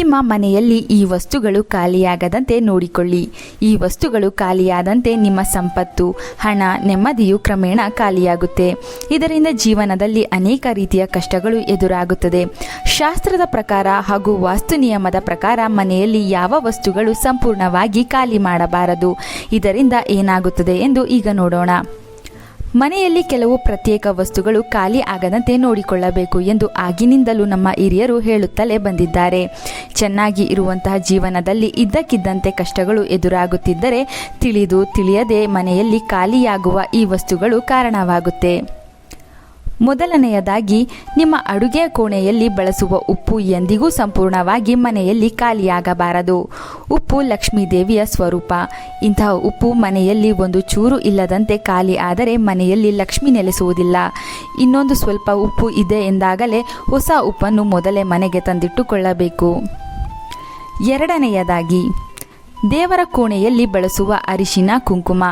ನಿಮ್ಮ ಮನೆಯಲ್ಲಿ ಈ ವಸ್ತುಗಳು ಖಾಲಿಯಾಗದಂತೆ ನೋಡಿಕೊಳ್ಳಿ. ಈ ವಸ್ತುಗಳು ಖಾಲಿಯಾದಂತೆ ನಿಮ್ಮ ಸಂಪತ್ತು, ಹಣ, ನೆಮ್ಮದಿಯು ಕ್ರಮೇಣ ಖಾಲಿಯಾಗುತ್ತೆ. ಇದರಿಂದ ಜೀವನದಲ್ಲಿ ಅನೇಕ ರೀತಿಯ ಕಷ್ಟಗಳು ಎದುರಾಗುತ್ತದೆ. ಶಾಸ್ತ್ರದ ಪ್ರಕಾರ ಹಾಗೂ ವಾಸ್ತು ನಿಯಮದ ಪ್ರಕಾರ ಮನೆಯಲ್ಲಿ ಯಾವ ವಸ್ತುಗಳು ಸಂಪೂರ್ಣವಾಗಿ ಖಾಲಿ ಮಾಡಬಾರದು. ಇದರಿಂದ ಏನಾಗುತ್ತದೆ ಎಂದು ಈಗ ನೋಡೋಣ. ಮನೆಯಲ್ಲಿ ಕೆಲವು ಪ್ರತ್ಯೇಕ ವಸ್ತುಗಳು ಖಾಲಿ ಆಗದಂತೆ ನೋಡಿಕೊಳ್ಳಬೇಕು ಎಂದು ಆಗಿನಿಂದಲೂ ನಮ್ಮ ಹಿರಿಯರು ಹೇಳುತ್ತಲೇ ಬಂದಿದ್ದಾರೆ. ಚೆನ್ನಾಗಿ ಇರುವಂತಹ ಜೀವನದಲ್ಲಿ ಇದ್ದಕ್ಕಿದ್ದಂತೆ ಕಷ್ಟಗಳು ಎದುರಾಗುತ್ತಿದ್ದರೆ ತಿಳಿದು ತಿಳಿಯದೆ ಮನೆಯಲ್ಲಿ ಖಾಲಿಯಾಗುವ ಈ ವಸ್ತುಗಳು ಕಾರಣವಾಗುತ್ತೆ. ಮೊದಲನೆಯದಾಗಿ, ನಿಮ್ಮ ಅಡುಗೆ ಕೋಣೆಯಲ್ಲಿ ಬಳಸುವ ಉಪ್ಪು ಎಂದಿಗೂ ಸಂಪೂರ್ಣವಾಗಿ ಮನೆಯಲ್ಲಿ ಖಾಲಿಯಾಗಬಾರದು. ಉಪ್ಪು ಲಕ್ಷ್ಮೀ ದೇವಿಯ ಸ್ವರೂಪ. ಇಂತಹ ಉಪ್ಪು ಮನೆಯಲ್ಲಿ ಒಂದು ಚೂರು ಇಲ್ಲದಂತೆ ಖಾಲಿ ಆದರೆ ಮನೆಯಲ್ಲಿ ಲಕ್ಷ್ಮಿ ನೆಲೆಸುವುದಿಲ್ಲ. ಇನ್ನೊಂದು ಸ್ವಲ್ಪ ಉಪ್ಪು ಇದೆ ಎಂದಾಗಲೇ ಹೊಸ ಉಪ್ಪನ್ನು ಮೊದಲೇ ಮನೆಗೆ ತಂದಿಟ್ಟುಕೊಳ್ಳಬೇಕು. ಎರಡನೆಯದಾಗಿ, ದೇವರ ಕೋಣೆಯಲ್ಲಿ ಬಳಸುವ ಅರಿಶಿನ, ಕುಂಕುಮ.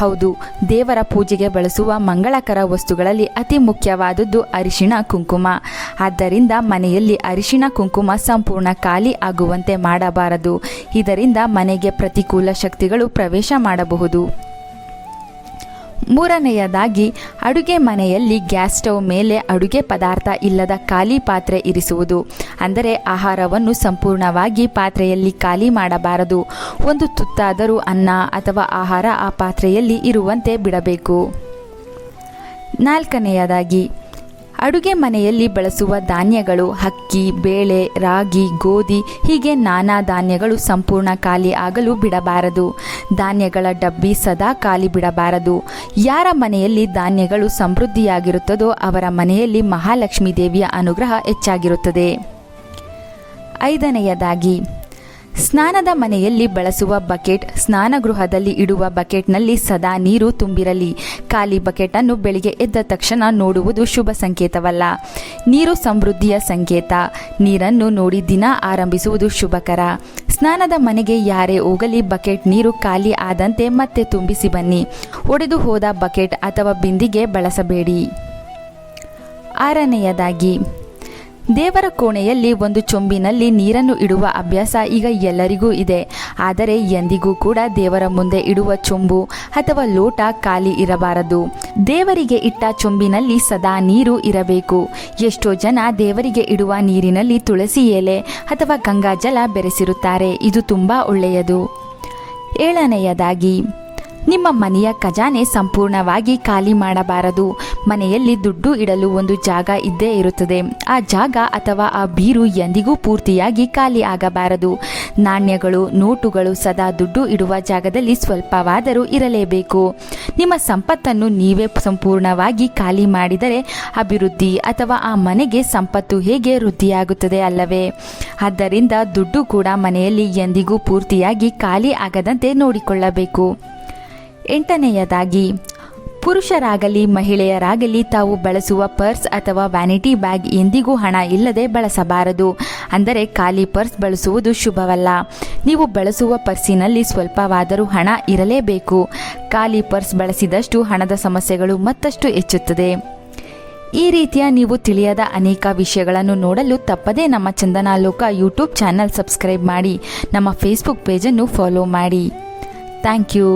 ಹೌದು, ದೇವರ ಪೂಜೆಗೆ ಬಳಸುವ ಮಂಗಳಕರ ವಸ್ತುಗಳಲ್ಲಿ ಅತಿ ಮುಖ್ಯವಾದದ್ದು ಅರಿಶಿಣ, ಕುಂಕುಮ. ಆದ್ದರಿಂದ ಮನೆಯಲ್ಲಿ ಅರಿಶಿಣ, ಕುಂಕುಮ ಸಂಪೂರ್ಣ ಖಾಲಿ ಆಗುವಂತೆ ಮಾಡಬಾರದು. ಇದರಿಂದ ಮನೆಗೆ ಪ್ರತಿಕೂಲ ಶಕ್ತಿಗಳು ಪ್ರವೇಶ ಮಾಡಬಹುದು. ಮೂರನೆಯದಾಗಿ, ಅಡುಗೆ ಮನೆಯಲ್ಲಿ ಗ್ಯಾಸ್ ಸ್ಟವ್ ಮೇಲೆ ಅಡುಗೆ ಪದಾರ್ಥ ಇಲ್ಲದ ಖಾಲಿ ಪಾತ್ರೆ ಇರಿಸುವುದು. ಅಂದರೆ ಆಹಾರವನ್ನು ಸಂಪೂರ್ಣವಾಗಿ ಪಾತ್ರೆಯಲ್ಲಿ ಖಾಲಿ ಮಾಡಬಾರದು. ಒಂದು ತುತ್ತಾದರೂ ಅನ್ನ ಅಥವಾ ಆಹಾರ ಆ ಪಾತ್ರೆಯಲ್ಲಿ ಇರುವಂತೆ ಬಿಡಬೇಕು. ನಾಲ್ಕನೆಯದಾಗಿ, ಅಡುಗೆ ಮನೆಯಲ್ಲಿ ಬಳಸುವ ಧಾನ್ಯಗಳು ಅಕ್ಕಿ, ಬೇಳೆ, ರಾಗಿ, ಗೋಧಿ ಹೀಗೆ ನಾನಾ ಧಾನ್ಯಗಳು ಸಂಪೂರ್ಣ ಖಾಲಿ ಆಗಲು ಬಿಡಬಾರದು. ಧಾನ್ಯಗಳ ಡಬ್ಬಿ ಸದಾ ಖಾಲಿ ಬಿಡಬಾರದು. ಯಾರ ಮನೆಯಲ್ಲಿ ಧಾನ್ಯಗಳು ಸಮೃದ್ಧಿಯಾಗಿರುತ್ತದೋ ಅವರ ಮನೆಯಲ್ಲಿ ಮಹಾಲಕ್ಷ್ಮೀ ದೇವಿಯ ಅನುಗ್ರಹ ಹೆಚ್ಚಾಗಿರುತ್ತದೆ. ಐದನೆಯದಾಗಿ, ಸ್ನಾನದ ಮನೆಯಲ್ಲಿ ಬಳಸುವ ಬಕೆಟ್ ಸ್ನಾನಗೃಹದಲ್ಲಿ ಇಡುವ ಬಕೆಟ್ನಲ್ಲಿ ಸದಾ ನೀರು ತುಂಬಿರಲಿ. ಖಾಲಿ ಬಕೆಟನ್ನು ಬೆಳಿಗ್ಗೆ ಎದ್ದ ತಕ್ಷಣ ನೋಡುವುದು ಶುಭ ಸಂಕೇತವಲ್ಲ. ನೀರು ಸಮೃದ್ಧಿಯ ಸಂಕೇತ. ನೀರನ್ನು ನೋಡಿ ದಿನ ಆರಂಭಿಸುವುದು ಶುಭಕರ. ಸ್ನಾನದ ಮನೆಗೆ ಯಾರೇ ಹೋಗಲಿ ಬಕೆಟ್ ನೀರು ಖಾಲಿ ಆದಂತೆ ಮತ್ತೆ ತುಂಬಿಸಿ ಬನ್ನಿ. ಒಡೆದು ಹೋದ ಬಕೆಟ್ ಅಥವಾ ಬಿಂದಿಗೆ ಬಳಸಬೇಡಿ. ಆರನೆಯದಾಗಿ, ದೇವರ ಕೋಣೆಯಲ್ಲಿ ಒಂದು ಚೊಂಬಿನಲ್ಲಿ ನೀರನ್ನು ಇಡುವ ಅಭ್ಯಾಸ ಈಗ ಎಲ್ಲರಿಗೂ ಇದೆ. ಆದರೆ ಎಂದಿಗೂ ಕೂಡ ದೇವರ ಮುಂದೆ ಇಡುವ ಚೊಂಬು ಅಥವಾ ಲೋಟ ಖಾಲಿ ಇರಬಾರದು. ದೇವರಿಗೆ ಇಟ್ಟ ಚೊಂಬಿನಲ್ಲಿ ಸದಾ ನೀರು ಇರಬೇಕು. ಎಷ್ಟೋ ಜನ ದೇವರಿಗೆ ಇಡುವ ನೀರಿನಲ್ಲಿ ತುಳಸಿ ಎಲೆ ಅಥವಾ ಗಂಗಾಜಲ ಬೆರೆಸಿರುತ್ತಾರೆ. ಇದು ತುಂಬ ಒಳ್ಳೆಯದು. ಏಳನೆಯದಾಗಿ, ನಿಮ್ಮ ಮನೆಯ ಖಜಾನೆ ಸಂಪೂರ್ಣವಾಗಿ ಖಾಲಿ ಮಾಡಬಾರದು. ಮನೆಯಲ್ಲಿ ದುಡ್ಡು ಇಡಲು ಒಂದು ಜಾಗ ಇದ್ದೇ ಇರುತ್ತದೆ. ಆ ಜಾಗ ಅಥವಾ ಆ ಬೀರು ಎಂದಿಗೂ ಪೂರ್ತಿಯಾಗಿ ಖಾಲಿ ಆಗಬಾರದು. ನಾಣ್ಯಗಳು, ನೋಟುಗಳು ಸದಾ ದುಡ್ಡು ಇಡುವ ಜಾಗದಲ್ಲಿ ಸ್ವಲ್ಪವಾದರೂ ಇರಲೇಬೇಕು. ನಿಮ್ಮ ಸಂಪತ್ತನ್ನು ನೀವೇ ಸಂಪೂರ್ಣವಾಗಿ ಖಾಲಿ ಮಾಡಿದರೆ ಅಭಿವೃದ್ಧಿ ಅಥವಾ ಆ ಮನೆಗೆ ಸಂಪತ್ತು ಹೇಗೆ ವೃದ್ಧಿಯಾಗುತ್ತದೆ ಅಲ್ಲವೇ? ಆದ್ದರಿಂದ ದುಡ್ಡು ಕೂಡ ಮನೆಯಲ್ಲಿ ಎಂದಿಗೂ ಪೂರ್ತಿಯಾಗಿ ಖಾಲಿ ಆಗದಂತೆ ನೋಡಿಕೊಳ್ಳಬೇಕು. ಎಂಟನೆಯದಾಗಿ, ಪುರುಷರಾಗಲಿ ಮಹಿಳೆಯರಾಗಲಿ ತಾವು ಬಳಸುವ ಪರ್ಸ್ ಅಥವಾ ವ್ಯಾನಿಟಿ ಬ್ಯಾಗ್ ಎಂದಿಗೂ ಹಣ ಇಲ್ಲದೆ ಬಳಸಬಾರದು. ಅಂದರೆ ಖಾಲಿ ಪರ್ಸ್ ಬಳಸುವುದು ಶುಭವಲ್ಲ. ನೀವು ಬಳಸುವ ಪರ್ಸಿನಲ್ಲಿ ಸ್ವಲ್ಪವಾದರೂ ಹಣ ಇರಲೇಬೇಕು. ಖಾಲಿ ಪರ್ಸ್ ಬಳಸಿದಷ್ಟು ಹಣದ ಸಮಸ್ಯೆಗಳು ಮತ್ತಷ್ಟು ಹೆಚ್ಚುತ್ತದೆ. ಈ ರೀತಿಯ ನೀವು ತಿಳಿಯದ ಅನೇಕ ವಿಷಯಗಳನ್ನು ನೋಡಲು ತಪ್ಪದೇ ನಮ್ಮ ಚಂದನಾಲೋಕ ಯೂಟ್ಯೂಬ್ ಚಾನಲ್ ಸಬ್ಸ್ಕ್ರೈಬ್ ಮಾಡಿ. ನಮ್ಮ ಫೇಸ್ಬುಕ್ ಪೇಜನ್ನು ಫಾಲೋ ಮಾಡಿ. Thank you.